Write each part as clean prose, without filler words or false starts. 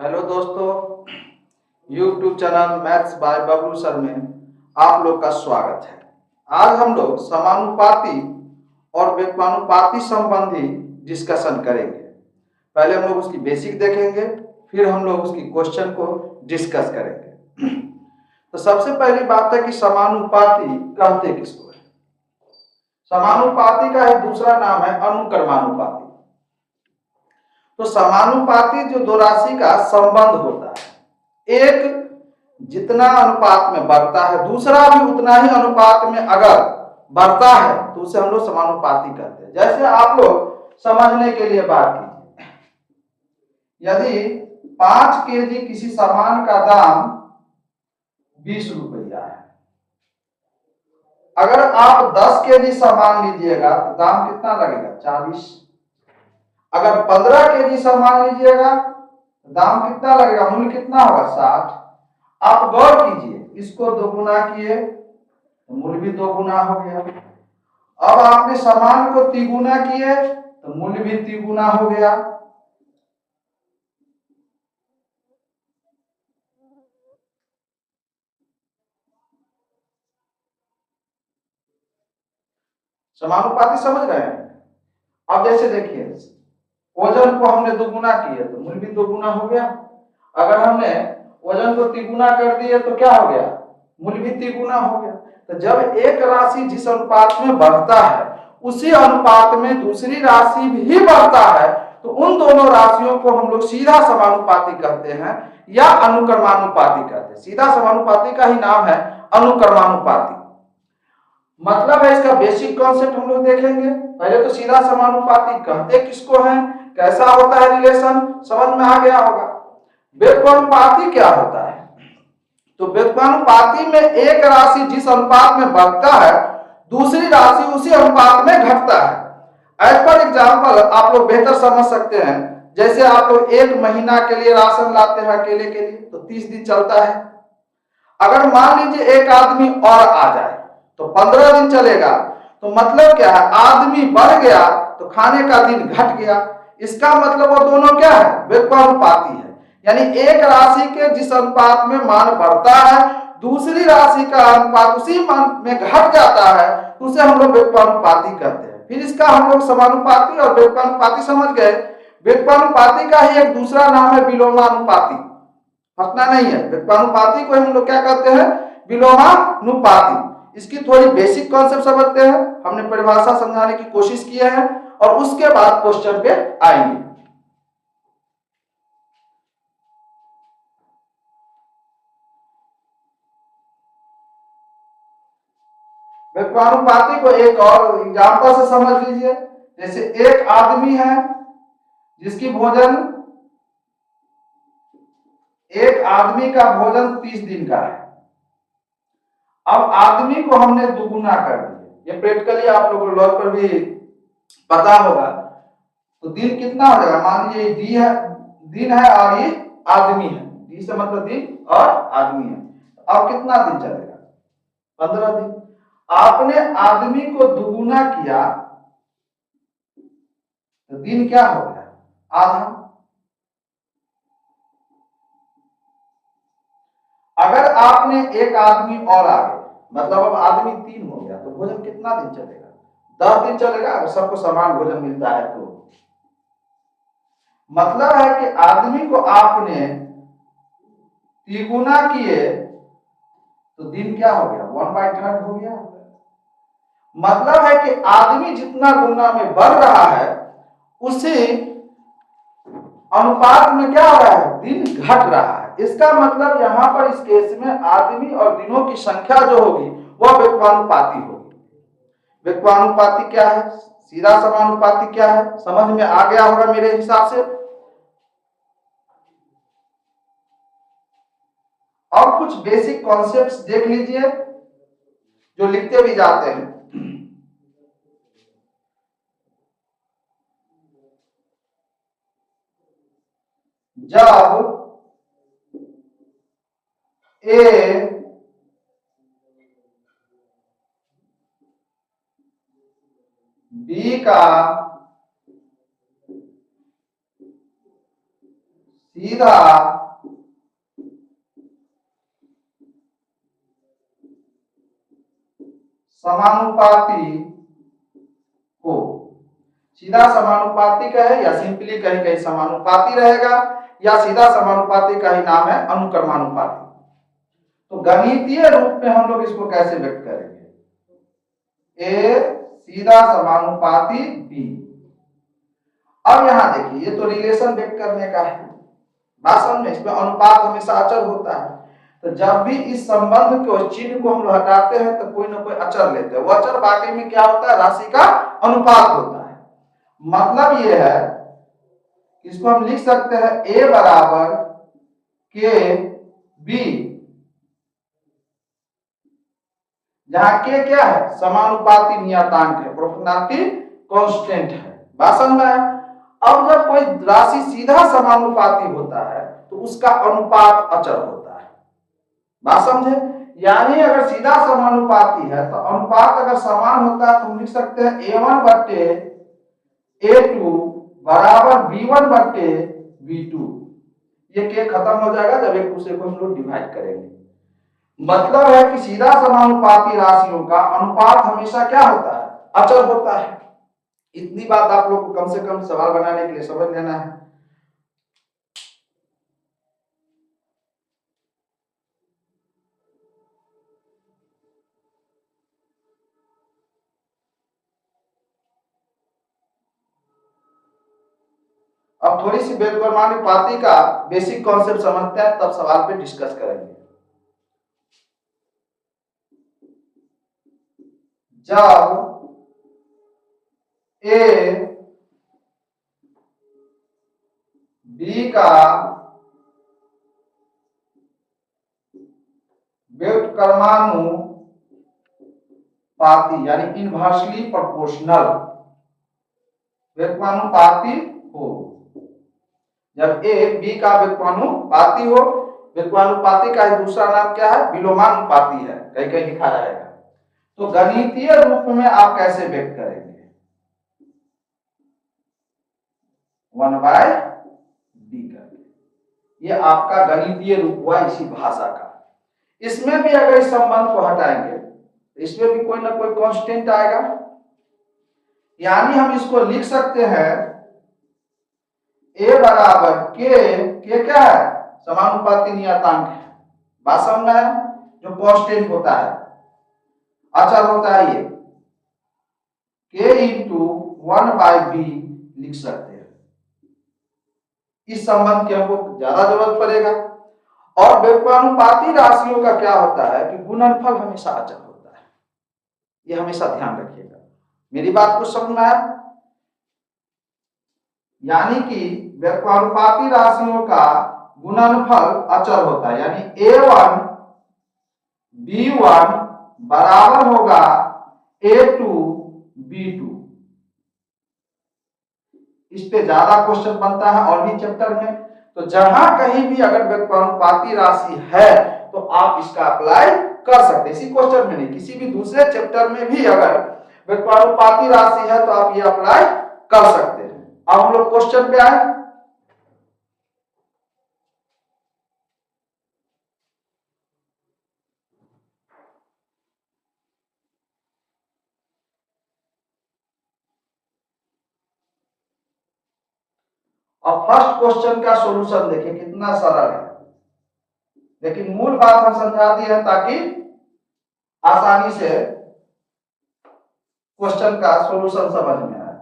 Hello दोस्तों, YouTube channel maths by Bablu sir में आप लोग का स्वागत है। आज हम लोग समानुपाती और व्युत्पानुपाती संबंधी डिस्कशन करेंगे। पहले हम लोग उसकी बेसिक देखेंगे, फिर हम लोग उसकी क्वेश्चन को डिस्कस करेंगे। तो सबसे पहली बात है कि समानुपाती कहते किसको है। समानुपाती का एक दूसरा नाम है अनुक्रमानुपाती। तो समानुपाती जो दो राशि का संबंध होता है, एक जितना अनुपात में बढ़ता है दूसरा भी उतना ही अनुपात में अगर बढ़ता है तो उसे हम लोग समानुपाती कहते हैं। जैसे आप लोग समझने के लिए बात कीजिए, यदि 5 केजी किसी सामान का दाम 20 रुपया है, अगर आप 10 केजी सामान लीजिएगा तो दाम कितना लगेगा? 40। अगर 15 केजी सामान लीजिएगा तो दाम कितना लगेगा? मूल्य कितना होगा? 60। आप गौर कीजिए, इसको दोगुना किए तो मूल्य भी दोगुना हो गया। अब आपने सामान को तिगुना किए तो मूल्य भी तिगुना हो गया। समानुपाती समझ रहे हैं? अब जैसे देखिए, वजन को हमने दोगुना किए तो मूल्य भी दोगुना हो गया। अगर हमने वजन को तिगुना कर दिए तो क्या हो गया? मूल्य भी तिगुना हो गया। तो जब एक राशि जिस अनुपात में बढ़ता है उसी अनुपात में दूसरी राशि भी बढ़ता है तो उन दोनों राशियों को हम लोग सीधा समानुपाती कहते हैं या अनुक्रमानुपाती कहते हैं। सीधा समानुपाती का ही नाम है अनुक्रमानुपाती। मतलब है इसका बेसिक कॉन्सेप्ट हम लोग देखेंगे। पहले तो सीधा समानुपाती कहते किसको है, कैसा होता है रिलेशन, समझ में आ गया होगा। व्युत्पानुपाती क्या होता है? तो व्युत्पानुपाती में एक राशि जिस अनुपात में बढ़ता है दूसरी राशि उसी अनुपात में घटता है। एज पर एग्जाम्पल आप लोग बेहतर समझ सकते हैं, जैसे आप लोग 1 महीना के लिए राशन लाते हैं अकेले के लिए तो 30 दिन चलता है। अगर मान लीजिए एक आदमी और आ जाए तो 15 दिन चलेगा। तो मतलब क्या है, आदमी बढ़ गया तो खाने का दिन घट गया। इसका मतलब वो दोनों क्या है? व्युत्पानुपाती है। यानी एक राशि के जिस अनुपात में मान बढ़ता है दूसरी राशि का अनुपात उसी मान में घट जाता है तो उसे हम लोग व्युत्पानुपाती कहते हैं। फिर इसका हम लोग समानुपाती और व्युत्पानुपाती समझ गए। व्युत्पानुपाती का ही एक दूसरा नाम है विलोमानुपाती। फंसना नहीं है, व्युत्पानुपाती को हम लोग क्या कहते हैं? विलोमानुपाती। इसकी थोड़ी बेसिक कॉन्सेप्ट समझते हैं, हमने परिभाषा समझाने की कोशिश की है और उसके बाद क्वेश्चन पे आएंगे। व्युत्पानुपाती को एक और एग्जांपल से समझ लीजिए। जैसे एक आदमी है जिसकी भोजन, एक आदमी का भोजन 30 दिन का है। अब आदमी को हमने दुगुना कर दिया। ये प्रैक्टिकली आप लोगों को लॉग पर भी पता होगा। तो दिन कितना हो जाएगा? मान लीजिए डी है, दिन है और ये आदमी है। डी से मतलब दिन और आदमी है। अब कितना दिन चलेगा? 15 दिन। आपने आदमी को दुगुना किया तो दिन क्या हो गया? आधा। अगर आपने एक आदमी और आ गए, मतलब अब आदमी 3 हो गया, तो भोजन कितना दिन चलेगा? 10 दिन चलेगा, अगर सबको समान भोजन मिलता है तो। मतलब है कि आदमी को आपने तिगुना किए तो दिन क्या हो गया? 1/3 हो गया। मतलब है कि आदमी जितना गुना में बढ़ रहा है उसी अनुपात में क्या हो रहा है? दिन घट रहा है। इसका मतलब यहां पर इस केस में आदमी और दिनों की संख्या जो होगी वह व्युत्पानुपाती होगी। व्युत्पानुपाती क्या है, सीधा समानुपाती क्या है, समझ में आ गया होगा मेरे हिसाब से। और कुछ बेसिक कॉन्सेप्ट्स देख लीजिए जो लिखते भी जाते हैं। जब ए बी का सीधा समानुपाती हो। सीधा समानुपाती का है या सिंपली कहीं कहीं समानुपाती रहेगा या सीधा समानुपाती का ही नाम है अनुक्रमानुपाती। तो गणितीय रूप में हम लोग इसको कैसे व्यक्त करेंगे? ए सीधा समानुपाती बी। अब यहां देखिए ये तो रिलेशन व्यक्त करने का है, भाषण में इसमें अनुपात हमेशा अचर होता है। तो जब भी इस संबंध को चिन्ह को हम हटाते हैं तो कोई ना कोई अचर लेते हैं। वो अचर वाकई में क्या होता है? राशि का अनुपात होता है। मतलब ये है, इसको हम लिख सकते हैं ए बराबर के बी, जहां के क्या है? समानुपाती नियतांक है, प्रोपोर्शनैलिटी कांस्टेंट है, भाषण में है। अब जब कोई राशि सीधा समानुपाती होता है तो उसका अनुपात अचर होता है, बात समझे? यानी अगर सीधा समानुपाती है तो अनुपात अगर समान होता है तो हम लिख सकते हैं a1 बट्टे a2 बराबर b1 बट्टे b2। ये के खत्म हो जाएगा जब एक दूसरे को हम लोग डिवाइड करेंगे। मतलब है कि सीधा समानुपाती राशियों का अनुपात हमेशा क्या होता है? अचर होता है। इतनी बात आप लोग को कम से कम सवाल बनाने के लिए समझ लेना है। अब थोड़ी सी व्यक्तिगत का बेसिक कॉन्सेप्ट समझते हैं, तब सवाल पे डिस्कस करेंगे। जब ए बी का व्युत्क्रमानुपाती यानी इनवर्सली प्रोपोर्शनल व्युत्क्रमानुपाती हो, जब ए बी का व्युत्क्रमानुपाती हो, व्युत्क्रमानुपाती का दूसरा नाम क्या है? विलोमानुपाती है, कहीं कहीं लिखा रहेगा। तो गणितीय रूप में आप कैसे व्यक्त करेंगे? 1/d करके। ये आपका गणितीय रूप हुआ इसी भाषा का। इसमें भी अगर इस संबंध को हटाएंगे तो इसमें भी कोई ना कोई कांस्टेंट आएगा, यानी हम इसको लिख सकते हैं ए बराबर के क्या है? समानुपाती नियतांक है, बात समझ में है? जो कांस्टेंट होता है, अचर होता है, ये के इंटू 1/b लिख सकते हैं। इस संबंध की हमको ज्यादा जरूरत पड़ेगा। और व्युत्क्रमानुपाती राशियों का क्या होता है कि गुणनफल हमेशा अचर होता है, ये हमेशा ध्यान रखिएगा। मेरी बात को समझ में आया? यानी कि व्युत्क्रमानुपाती राशियों का गुणनफल अचर होता है, यानी a1 b1 बराबर होगा a2 b2। इस पे ज्यादा क्वेश्चन बनता है और भी चैप्टर में। तो जहां कहीं भी अगर व्युत्क्रमानुपाती राशि है तो आप इसका अप्लाई कर सकते हैं। इसी क्वेश्चन में नहीं, किसी भी दूसरे चैप्टर में भी अगर व्युत्क्रमानुपाती राशि है तो आप ये अप्लाई कर सकते हैं। अब हम लोग क्वेश्चन पे आए। अब फर्स्ट क्वेश्चन का सॉल्यूशन देखिए कितना सरल है, लेकिन मूल बात हम समझा दिए हैं ताकि आसानी से क्वेश्चन का सॉल्यूशन समझ में आए।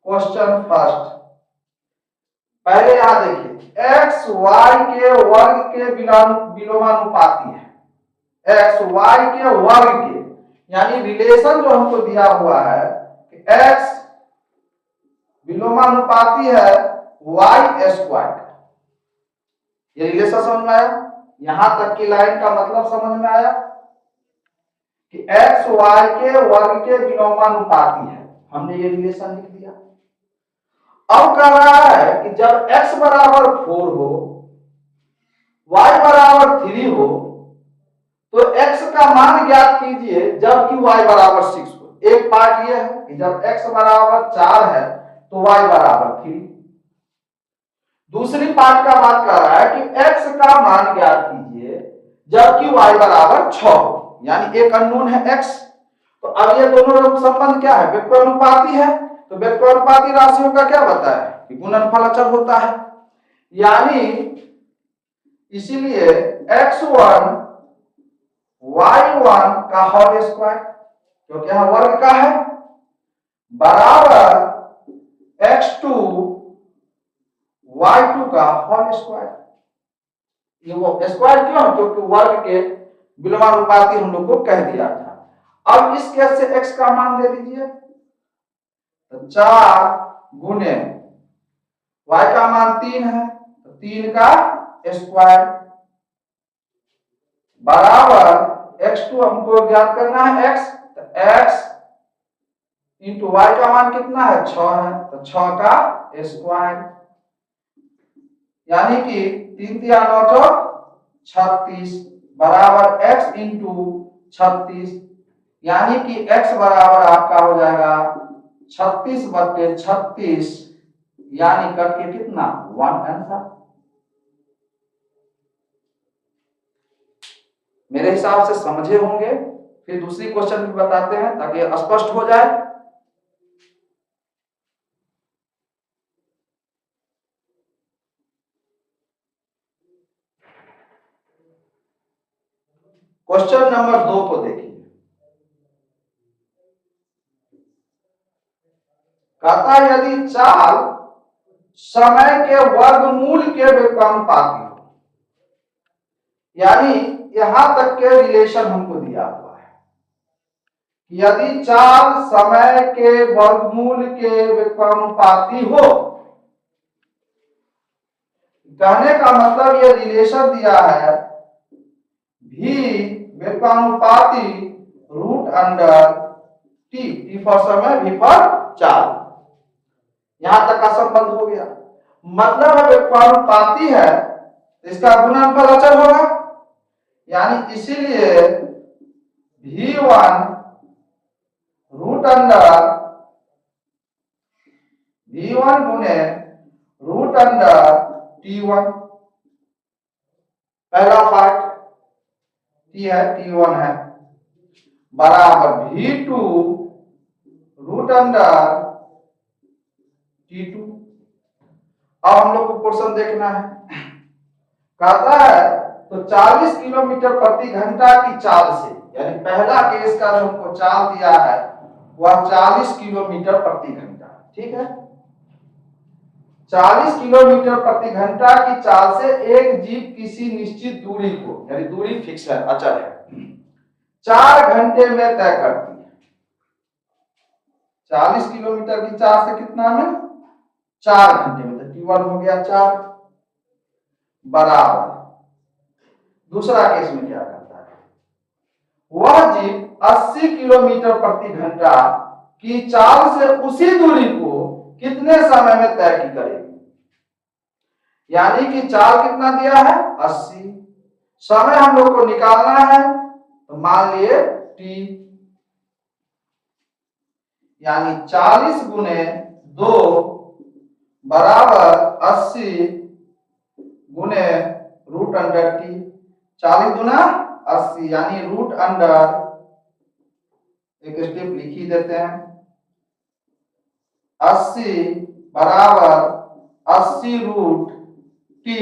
क्वेश्चन फर्स्ट, पहले यहां देखिए एक्स वाई के वर्ग के विलोमानुपाती है। एक्स वाई के वर्ग के, यानी रिलेशन जो हमको दिया हुआ है कि एक्स विलोमानुपाती है वाई स्क्वायर। ये रिलेशन समझ में आया? यहां तक की लाइन का मतलब समझ में आया कि एक्स वाई के वर्ग के विलोमानुपाती है। हमने ये रिलेशन लिख दिया। अब कह रहा है कि जब x बराबर 4 हो, y बराबर 3 हो, तो x का मान ज्ञात कीजिए जबकि y बराबर 6 हो। एक पार्ट ये है कि जब x बराबर 4 है तो y बराबर 3, दूसरी पार्ट का बात कर रहा है कि x का मान ज्ञात कीजिए जबकि y बराबर 6 हो, यानी एक अननोन है x। तो अब ये दोनों संबंध क्या है, व्युत्क्रमानुपाती है। तो व्युत्क्रमानुपाती राशियों का क्या बताया कि गुणनफल अचर होता है, यानी इसीलिए x1 y1 का होल स्क्वायर, क्योंकि यहां वर्ग का है, बराबर x2 y2 का होल स्क्वायर। ये वो स्क्वायर क्यों, क्योंकि वर्ग के विलोमानुपाती हम लोग को कह दिया था। अब इस केस से x का मान दे दीजिए, तो 4 गुने y का मान 3 है, तो 3 का स्क्वायर बराबर x2 हमको ज्ञात करना है x, तो x इंटू y का मान कितना है 6 है, तो 6 का स्क्वायर, यानी कि 3 3 9 36 बराबर x इंटू 36, यानी कि x बराबर आपका हो जाएगा 36/36, यानी करके कितना 1 आंसर। मेरे हिसाब से समझे होंगे, फिर दूसरी क्वेश्चन भी बताते हैं ताकि स्पष्ट हो जाए। क्वेश्चन नंबर 2 को देखिए, कहता है यदि चाल समय के वर्गमूल के व्युत्क्रमानुपाती हो, यानी यहां तक के रिलेशन हमको दिया हुआ है कि यदि चाल समय के वर्गमूल के व्युत्क्रमानुपाती हो, कहने का मतलब ये रिलेशन दिया है भी व्युत्क्रमानुपाती रूट अंडर टी फॉर समय भी फॉर चाल, यहां तक का संबंध हो गया। मतलब है व्युत्क्रमानुपाती है, इसका गुणनफल अचर होगा, यानी इसीलिए v1 रूट अंडर v1 गुने रूट अंडर t1, पहला पार्ट t है t1 है, बराबर v2 रूट अंडर t2। अब हम लोग को पोर्शन देखना है, कहता है तो 40 किलोमीटर प्रति घंटा की चाल से, यानी पहला केस का जो हमको चाल दिया है वह 40 किलोमीटर प्रति घंटा, ठीक है। 40 किलोमीटर प्रति घंटा की चाल से एक जीव किसी निश्चित दूरी को, यानी दूरी फिक्स है, अचल है, 4 घंटे में तय करती है। 40 किलोमीटर की चाल से कितना में 4 घंटे में, तो t1 हो गया 4, बराबर दूसरा केस में क्या करता है, वह जीव 80 किलोमीटर प्रति घंटा की चाल से उसी दूरी को कितने समय में तय की करेगी, यानी कि चाल कितना दिया है 80, समय हम लोग को निकालना है, तो मान लिए t, यानी 40 गुने 2 बराबर 80 गुने रूट अंडर टी, 40 गुना 80, यानी रूट अंडर, एक स्टेप लिख ही देते हैं, 80 बराबर 80 रूट टी,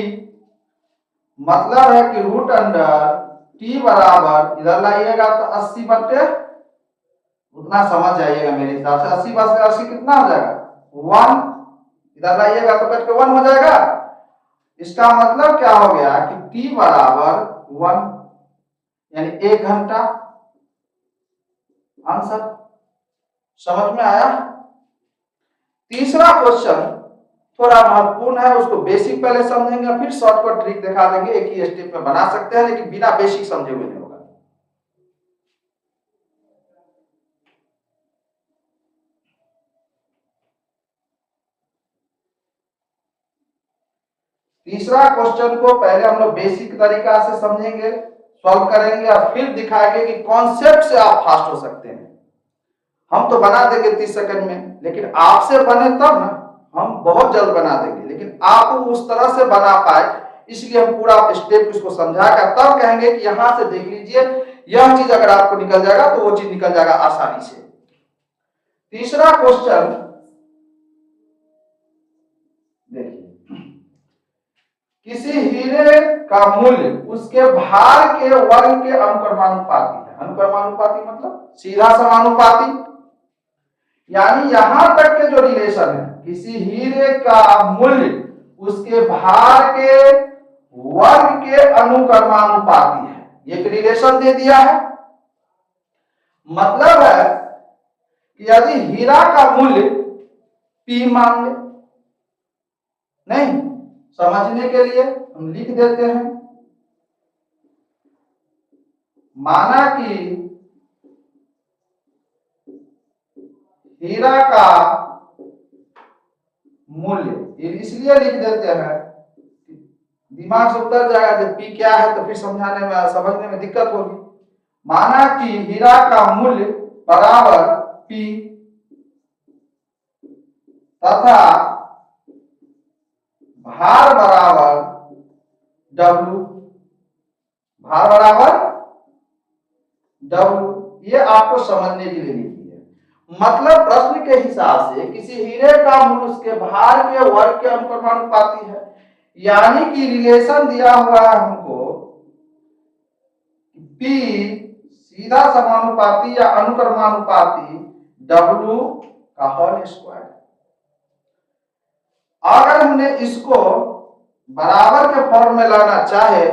मतलब है कि रूट अंडर टी बराबर, इधर लाइएगा तो 80 बटे, उतना समझ जाइएगा मेरे हिसाब से, 80 बस 80 कितना हो जाएगा 1, इधर लाइएगा तो कट के 1 हो जाएगा। इसका मतलब क्या हो गया कि t बराबर 1, यानी 1 घंटा। आंसर समझ में आया। तीसरा क्वेश्चन थोड़ा महत्वपूर्ण है, उसको बेसिक पहले समझेंगे, फिर शॉर्टकट ट्रिक दिखा देंगे, एक ही स्टेप में बना सकते हैं, लेकिन बिना बेसिक समझे हुए नहीं होगा। तीसरा क्वेश्चन को पहले हम लोग बेसिक तरीका से समझेंगे, सॉल्व करेंगे और फिर दिखाएंगे कि कॉन्सेप्ट से आप फास्ट हो सकते हैं। हम तो बना देंगे 30 सेकंड में, लेकिन आपसे बने तब ना, हम बहुत जल्द बना देंगे, लेकिन आप उस तरह से बना पाए इसलिए हम पूरा स्टेप इसको समझा कर तब कहेंगे कि यहां से देख लीजिए यह चीज अगर आपको निकल जाएगा तो वो चीज निकल जाएगा आसानी से। तीसरा क्वेश्चन देखिए, किसी हीरे का मूल्य उसके भार के वर्ग के अनुक्रमानुपाती है। अनुक्रमानुपाती मतलब सीधा समानुपाती, यानी यहां तक के जो रिलेशन है, किसी हीरे का मूल्य उसके भार के वर्ग के अनुक्रमानुपाती है। एक रिलेशन दे दिया है, मतलब है कि यदि हीरा का मूल्य P मान ले, नहीं समझने के लिए हम लिख देते हैं, माना कि हीरा का मूल्य, इसलिए लिख देते हैं दिमाग से उतर जाएगा जब P क्या है तो फिर समझाने में समझने में दिक्कत होगी। माना कि हीरा का मूल्य बराबर P तथा भार बराबर W, भार बराबर W, ये आपको समझने के लिए लिखी है। मतलब प्रश्न के हिसाब से किसी हीरे का मूल्य उसके भार के वर्ग के अनुक्रमानुपाती है, यानी कि रिलेशन दिया हुआ है हमको P सीधा समानुपाती या अनुक्रमानुपाती W का होल स्क्वायर। अगर हमने इसको बराबर के फॉर्म में लाना चाहे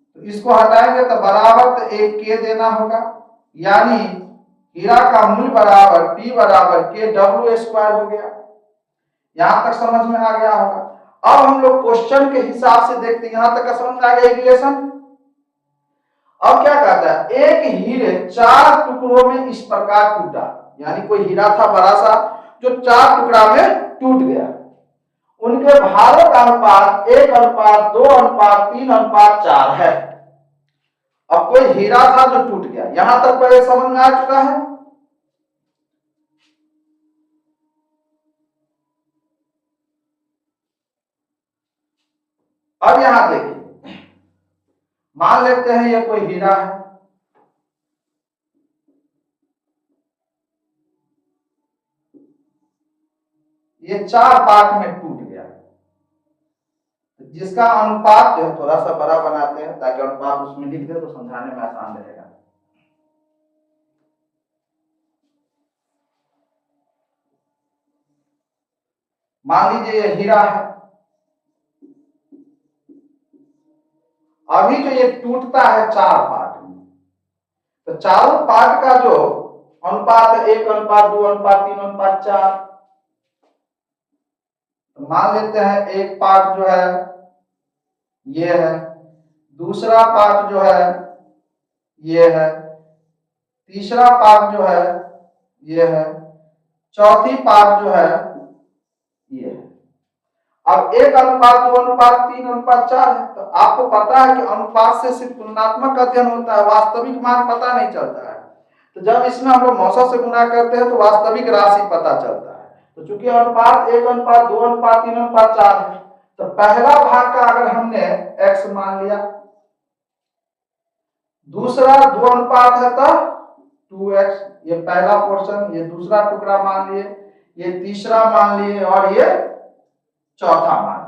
तो इसको हटाएंगे तो बराबर तो एक के देना होगा, यानी हीरा का मूल्य बराबर P बराबर के W स्क्वायर हो गया। यहां तक समझ में आ गया होगा। अब हम लोग क्वेश्चन के हिसाब से देखते हैं, यहां तक का समझ में आ गया रिलेशन। अब क्या कहता है, एक हीरे 4 टुकड़ों में इस प्रकार टूटा, यानी कोई हीरा था बड़ा सा जो 4 टुकड़ा में टूट गया, उनके भारों का अनुपात 1:2:3:4 है। अब कोई हीरा था जो टूट गया, यहां तक पहले समझ में आ चुका है। अब यहां देखिए, मान लेते हैं ये कोई हीरा है, ये 4 पार्ट में टूट गया, जिसका अनुपात जो है थोड़ा सा बड़ा बनाते हैं ताकि अनुपात उसमें लिख दे तो समझाने में आसान रहेगा। मान लीजिए ये हीरा है, अभी जो ये टूटता है 4 पार्ट में, तो चारों पार्ट का जो अनुपात है 1:2:3:4, तो मान लेते हैं एक पार्ट जो है ये है, दूसरा पार्ट जो है ये है, तीसरा पार्ट जो है ये है, चौथी पार्ट जो है ये है। अब 1:2:3:4 है, तो आपको पता है कि अनुपात से सिर्फ तुलनात्मक अध्ययन होता है, वास्तविक मान पता नहीं चलता है। तो जब इसमें हम लोग 900 से गुणा करते हैं तो वास्तविक राशि पता चलता है। तो चूंकि अनुपात 1:2:3:4 है, तो पहला भाग का अगर हमने x मान लिया, दूसरा 2 अनुपात है तो 2x, ये पहला पोर्शन, ये दूसरा टुकड़ा मान लिए, ये तीसरा मान लिए और ये चौथा मान लिए,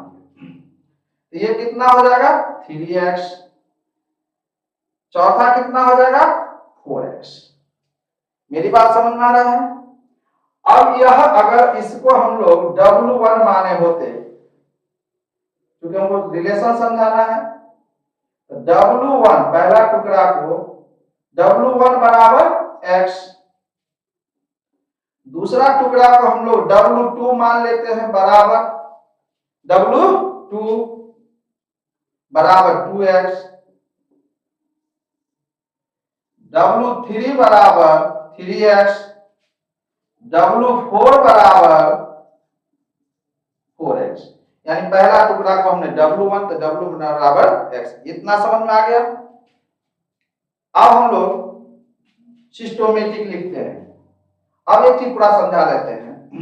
तो ये कितना हो जाएगा 3x, चौथा कितना हो जाएगा 4x। मेरी बात समझ में आ रहा है। अब यह अगर इसको हम लोग W1 माने होते, क्योंकि हमको रिलेशन समझाना है, तो W1 पहला टुकड़ा को W1 बराबर x, दूसरा टुकड़ा को हम लोग W2 मान लेते हैं बराबर W2 बराबर 2x, W3 बराबर 3x, W4 बराबर 4x, यानी पहला टुकड़ा को हमने W1 तो W बराबर x, इतना समझ में आ गया। अब हम लोग सिस्टोमेटिक लिखते हैं। अब एक चीज पूरा समझा लेते हैं।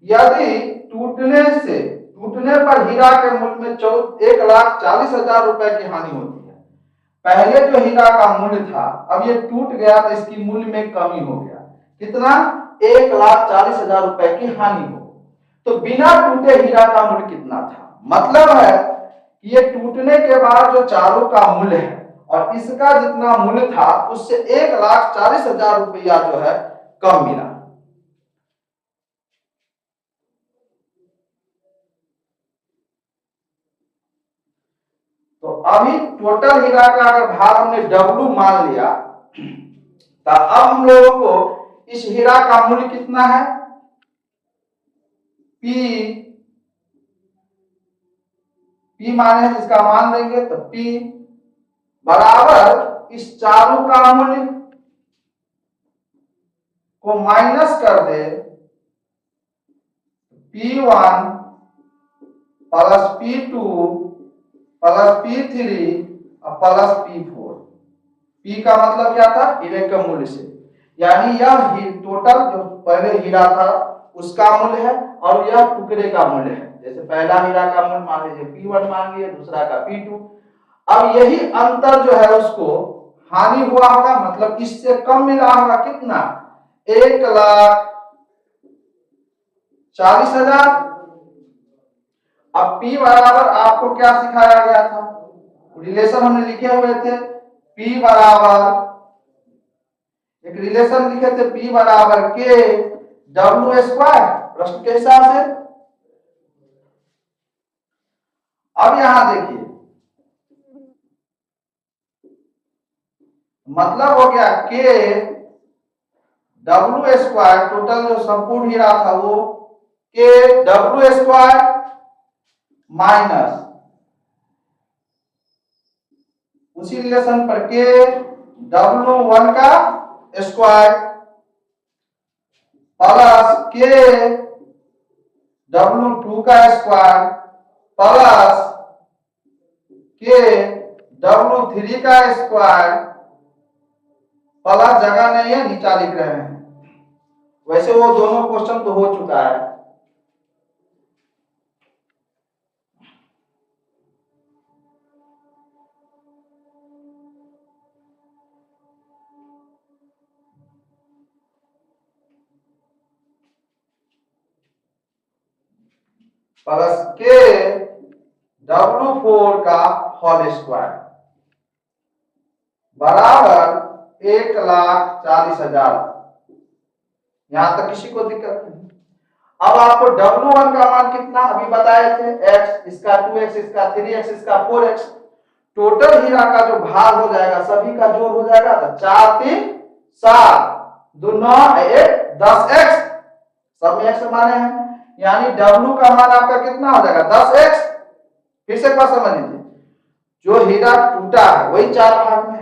यदि टूटने पर हीरा के मूल्य में 1,40,000 रुपए की हानि होती है। पहले जो हीरा का मूल्य था, अब ये टूट गया तो इसकी मूल्य में कमी हो गया। कितना? 1,40,000 रुपए की हानि हो। तो बिना टूटे हीरा का मूल्य कितना था? मतलब है कि ये टूटने के बाद जो चारों का मूल्य है और इसका जितना मूल्य था उससे 1,40,000 रुपया जो है कम मिला। तो अभी टोटल हीरा का अगर भार हमने W मान लिया, तो अब हम लोगों को इस हीरा का मूल्य कितना है? P माने हैं, जिसका मान देंगे तो P बराबर इस चारों का मूल्य को माइनस कर दे, P1 plus P2 plus P3 और प्लस P4। P का मतलब क्या था? हीरे के मूल्य से, यानी यह टोटल जो पहले हीरा था उसका मूल्य है और यह टुकड़े का मूल्य है। जैसे पहला हीरा का मूल्य मान लीजिए P1 मान लिए, दूसरा का P2। अब यही अंतर जो है उसको हानि हुआ होगा, मतलब इससे कम मिला होगा। कितना? 1,40,000। अब P बराबर आपको क्या सिखाया गया था? रिलेशन हमने लिखे हुए थे। P बराबर एक रिलेशन लिखे थे, P बराबर K W स्क्वायर, प्रश्न के हिसाब से। अब यहां देखिए, मतलब हो गया K W स्क्वायर, टोटल जो संपूर्ण हीरा था वो K W स्क्वायर माइनस उसी रिलेशन पर K W1 का स्क्वायर प्लस K W2 का स्क्वायर प्लस K W3 का स्क्वायर प्लस, जगह नहीं है नीचा लिख रहे हैं। वैसे वो दोनों क्वेश्चन तो हो चुका है। प्लस K W4 का होल स्क्वायर बराबर 1,40,000। यहां तक किसी को दिक्कत नहीं। अब आपको W1 का मान कितना अभी बताए थे? x, इसका 2x, इसका 3x, इसका 4x। टोटल हीरा का जो भार हो जाएगा सभी का जोड़ हो जाएगा, तो 4 3 7 2 9 1 10x, सब में x माने हैं, यानी W का मान आपका कितना हो जाएगा? 10x। फिर से एक बार समझ लीजिए, जो हीरा टूटा है वही 4 भाग में है,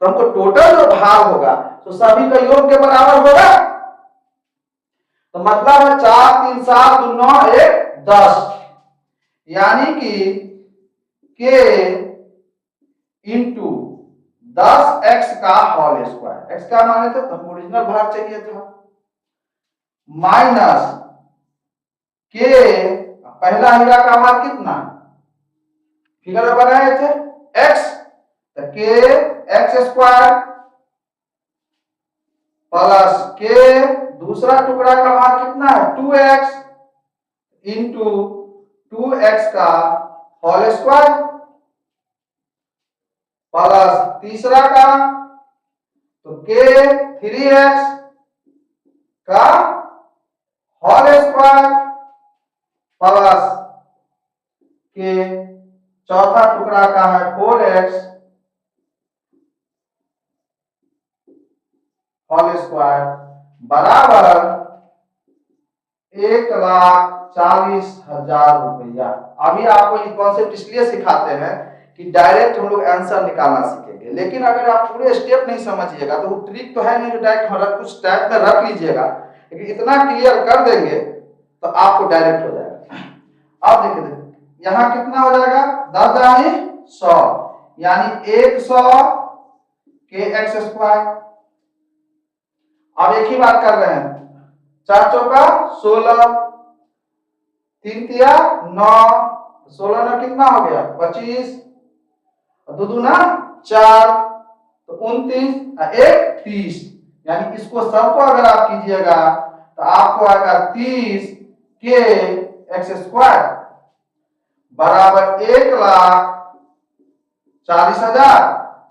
तो हमको टोटल जो भार होगा तो सभी का योग के बराबर होगा। तो मतलब है 4 3 7 2 9 1 10, यानी कि K इंटू 10x का होल स्क्वायर। x का माने थे तो ओरिजिनल भार चाहिए था, माइनस K पहला हीरा का भार कितना फिगर में बनाए थे? x, तो K x square plus K दूसरा टुकड़ा का भार कितना है? 2x इंटू 2x का होल स्क्वायर प्लस तीसरा का तो K 3x का होल स्क्वायर प्लस K चौथा टुकड़ा का है 4x होल स्क्वायर बराबर 1,40,000 रुपया। अभी आपको ये कॉन्सेप्ट इसलिए सिखाते हैं कि डायरेक्ट हम लोग आंसर निकालना सीखेंगे, लेकिन अगर आप पूरे स्टेप नहीं समझिएगा तो वो ट्रिक तो है नहीं जो डायरेक्ट हम कुछ टाइप में रख लीजिएगा, लेकिन इतना क्लियर कर देंगे तो आपको डायरेक्ट हो जाएगा। अब देखिए यहाँ कितना हो जाएगा? 10 जानी 100, यानी 100 के x स्क्वायर। अब एक ही बात कर रहे हैं, 4 चौका 16, 3 तिया 9, 16 में कितना हो गया 25, दो दूना 4, तो 29, 1 30। यानी इसको सबको अगर आप कीजिएगा तो आपको आएगा 30 के एक्स स्क्वायर बराबर 1,40,000।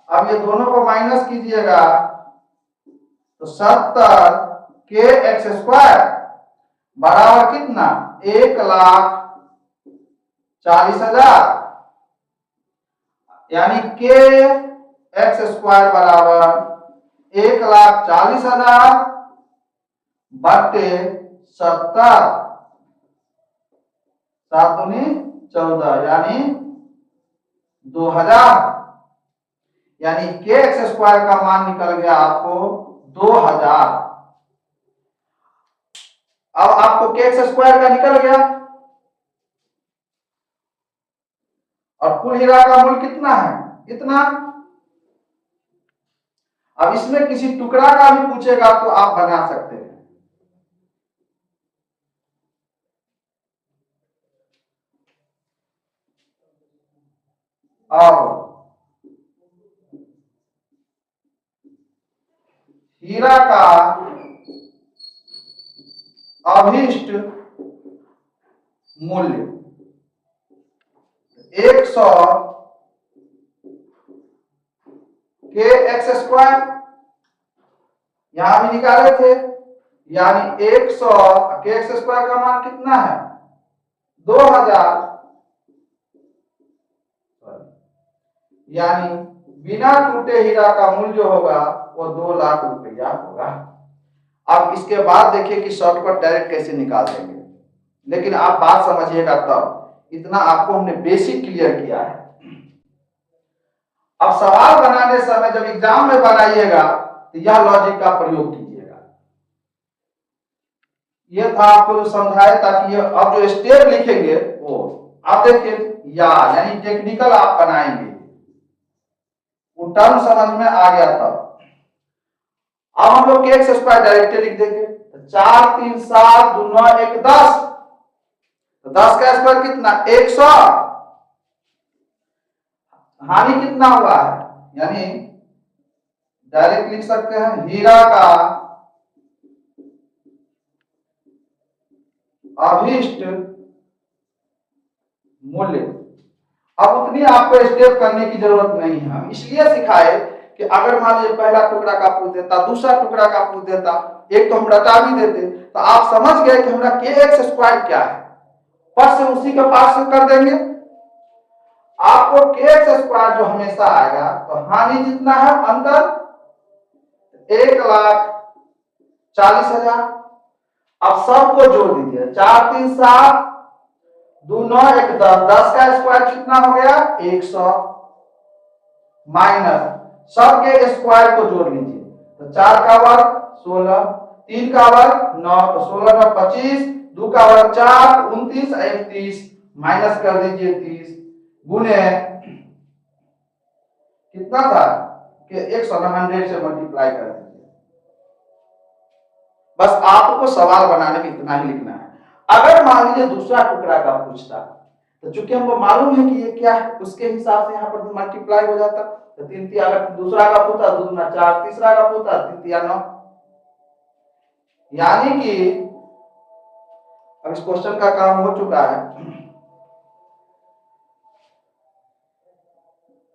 अब ये दोनों को माइनस कीजिएगा तो 70 के एक्स स्क्वायर बराबर कितना 1,40,000। यानी के एक्स स्क्वायर बराबर 1,40,000 बटे 70, 7 दूनी 14 यानी 2000। यानी के एक्स स्क्वायर का मान निकल गया आपको 2000। अब आपको के एक्स स्क्वायर का निकल गया और कुल हीरा का मूल्य कितना है इतना। अब इसमें किसी टुकड़ा का भी पूछेगा तो आप बना सकते हैं। अब हीरा का अभीष्ट मूल्य 100 के एक्स स्क्वायर यहां भी निकाले थे। यानी 100 के एक्स स्क्वायर का मान कितना है 2000। यानी बिना टूटे हीरा का मूल्य जो होगा वो 2 लाख रुपया होगा। अब इसके बाद देखिए कि शॉर्टकट डायरेक्ट कैसे निकाल देंगे, लेकिन आप बात समझिएगा तब। इतना आपको हमने बेसिक क्लियर किया है। अब सवाल बनाने समय जब एग्जाम में बनाइएगा तो यह लॉजिक का प्रयोग कीजिएगा। यह था आपको जो समझाए, ताकि अब जो स्टेप लिखेंगे वो आप देखिए यानी टेक्निकल आप बनाएंगे, वो टर्म समझ में आ गया तब। अब हम लोग के एक्स स्क्वायर डायरेक्ट लिख देंगे 4 3 7 2 9 1 10, तो 10 का स्क्वायर कितना 100। हानि कितना हुआ है यानी डायरेक्ट लिख सकते हैं हीरा का अभीष्ट मूल्य। अब उतनी आपको स्टेप करने की जरूरत नहीं है। हम इसलिए सिखाए कि अगर मान लीजिए पहला टुकड़ा का पूछ देता, दूसरा टुकड़ा का पूछ देता, एक तो हम रटा भी देते, तो आप समझ गए कि हमारा के एक्स स्क्वायर क्या है, पर से उसी के पास से कर देंगे। आपको के एक्स स्क्वायर जो हमेशा आएगा तो हानि जितना है अंदर 1,40,000। अब सबको जोड़ दीजिए 4 3 7 2 9 1 10, 10 का स्क्वायर कितना हो गया 100 माइनस सबके स्क्वायर को जोड़ लीजिए तो 4 का वर्ग 16, 3 का वर्ग 9, तो 16 में 25, 2 का वर्ग 4 29 1 30 माइनस कर दीजिए 30 गुने कितना था कि 100 से मल्टीप्लाई कर दीजिए। बस आपको सवाल बनाने में इतना ही लिखना है। अगर मान लीजिए दूसरा टुकड़ा का पूछता तो चूंकि हमको मालूम है कि ये क्या है, उसके हिसाब से यहाँ पर मल्टीप्लाई हो जाता। तो 3 3 अगर दूसरा का पूछता 2 दूना 4, तीसरा का पूछता 3 3 9। यानी कि अब इस क्वेश्चन का काम हो चुका है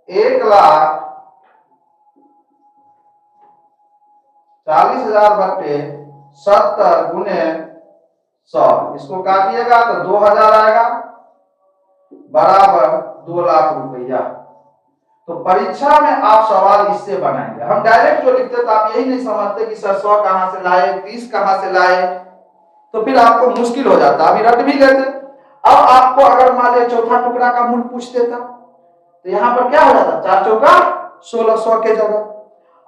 1,40,000 बटे 70 गुने 100। इसको काटिएगा तो 2000 आएगा बराबर 2 लाख रुपया। तो परीक्षा में आप सवाल इससे बनाएंगे। हम डायरेक्ट जो लिखते तो आप यही नहीं समझते कि सर 100 कहां से लाए 30 कहां से लाए, तो फिर आपको मुश्किल हो जाता। अभी रट भी लेते। अब आपको अगर मान लिया चौथा टुकड़ा का मूल्य पूछ देता तो यहां पर क्या हो जाता 4 चौका 16, 100 के जगह।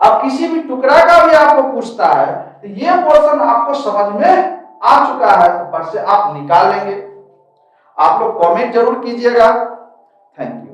अब किसी भी टुकड़ा का भी आपको पूछता है तो ये पोर्शन आपको समझ में आ चुका है, ऊपर से आप निकाल लेंगे। आप लोग कमेंट जरूर कीजिएगा। Thank you.